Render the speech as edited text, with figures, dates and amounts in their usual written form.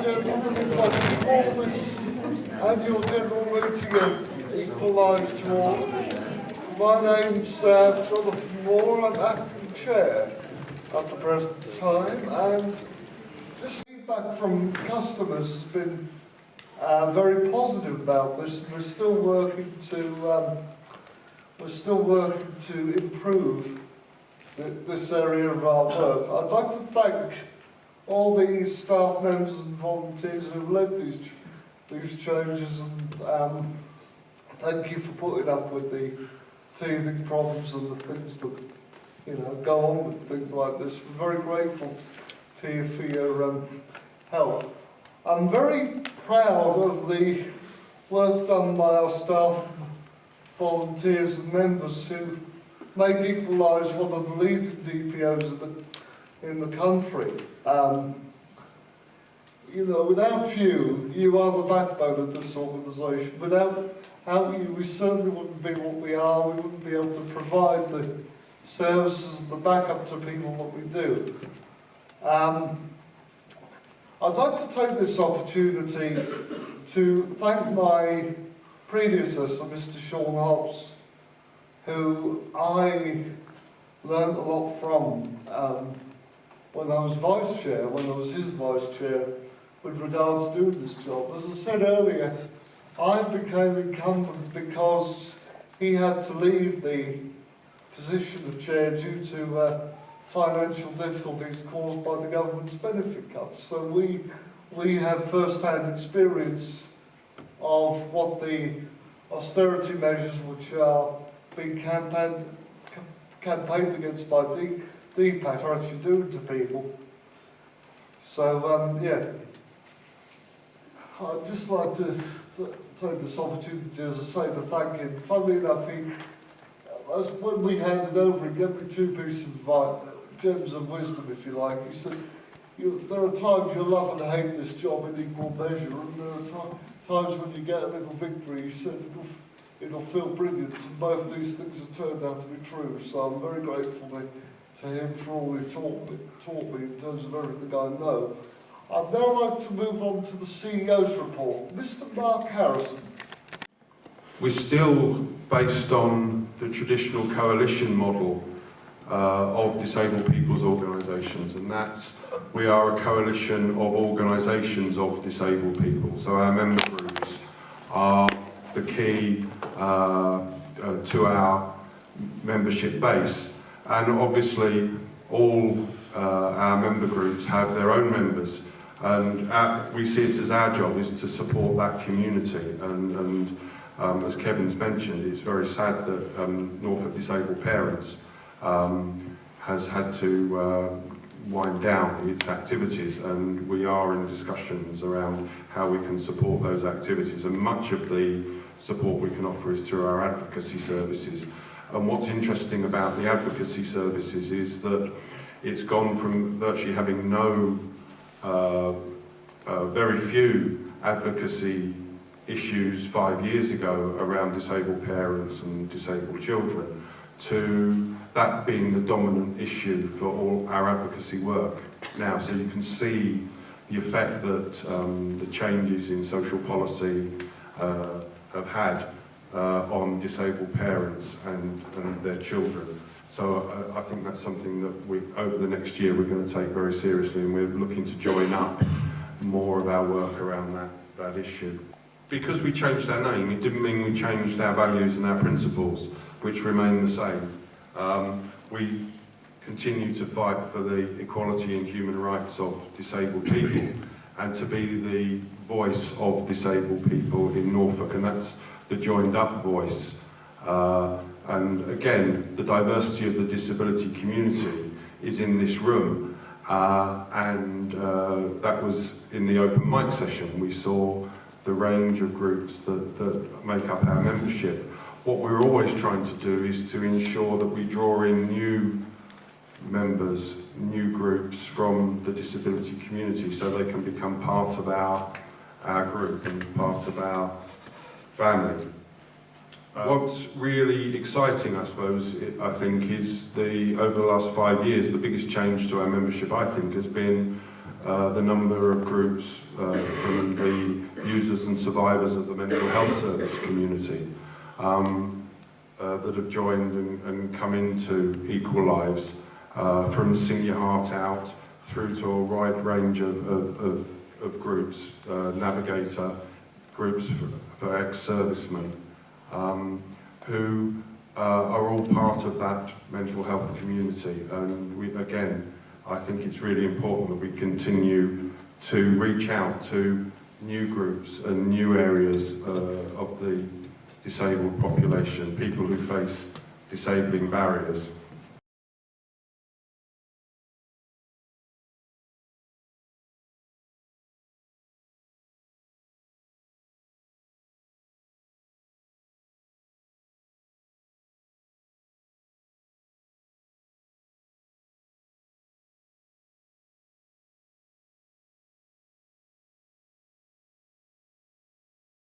gentlemen, if I can call this annual general meeting of Equallives to order. My name's Jonathan Moore, I'm acting chair at the present time, and this feedback from customers has been very positive about this, and we're still working to improve this area of our work. I'd like to thank all these staff members and volunteers who have led these changes, and thank you for putting up with the teething problems and the things that go on with things like this. We're very grateful to you for your help. I'm very proud of the work done by our staff, volunteers and members who make Equallives one of the leading DPOs in the country. Without you, you are the backbone of this organisation. Without you, we certainly wouldn't be what we are. We wouldn't be able to provide the services and the backup to people that we do. I'd like to take this opportunity to thank my predecessor, Mr. Sean Hobbs, who I learned a lot from when I was vice chair, when I was his vice chair, with regards to doing this job. As I said earlier, I became incumbent because he had to leave the position of chair due to financial difficulties caused by the government's benefit cuts. So we have first-hand experience of what the austerity measures which are being campaigned against by DPAC are actually doing to people. So I'd just like to take this opportunity, as I say, to thank him. Funnily enough, when we handed over, he gave me two pieces of advice, gems of wisdom, if you like. He said, there are times you'll love and hate this job in equal measure, and there are times when you get a little victory. He said it'll feel brilliant, and both these things have turned out to be true. So I'm very grateful to him for all he taught me in terms of everything I know. I'd now like to move on to the CEO's report. Mr. Mark Harrison. We're still based on the traditional coalition model of disabled people's organisations, and we are a coalition of organisations of disabled people. So our member groups are the key to our membership base, and obviously all our member groups have their own members, and we see it as our job is to support that community. And as Kevin's mentioned, it's very sad that Norfolk Disabled Parents has had to wind down its activities, and we are in discussions around how we can support those activities, and much of the support we can offer is through our advocacy services. And what's interesting about the advocacy services is that it's gone from virtually having very few advocacy issues 5 years ago around disabled parents and disabled children, to that being the dominant issue for all our advocacy work now. So you can see the effect that the changes in social policy have had on disabled parents and their children. So I think that's something that over the next year we're going to take very seriously, and we're looking to join up more of our work around that issue. Because we changed our name, it didn't mean we changed our values and our principles, which remain the same. We continue to fight for the equality and human rights of disabled people, and to be the voice of disabled people in Norfolk, and that's the joined up voice. And again, the diversity of the disability community is in this room, and that was in the open mic session. We saw the range of groups that make up our membership. What we're always trying to do is to ensure that we draw in new members, new groups from the disability community, so they can become part of our group and part of our family. What's really exciting, I suppose, I think, is over the last 5 years, the biggest change to our membership, I think, has been the number of groups from the users and survivors of the mental health service community that have joined and come into Equallives, from Sing Your Heart Out through to a wide range of groups, Navigator, groups for ex-servicemen, who are all part of that mental health community. And again, I think it's really important that we continue to reach out to new groups and new areas of the disabled population, people who face disabling barriers.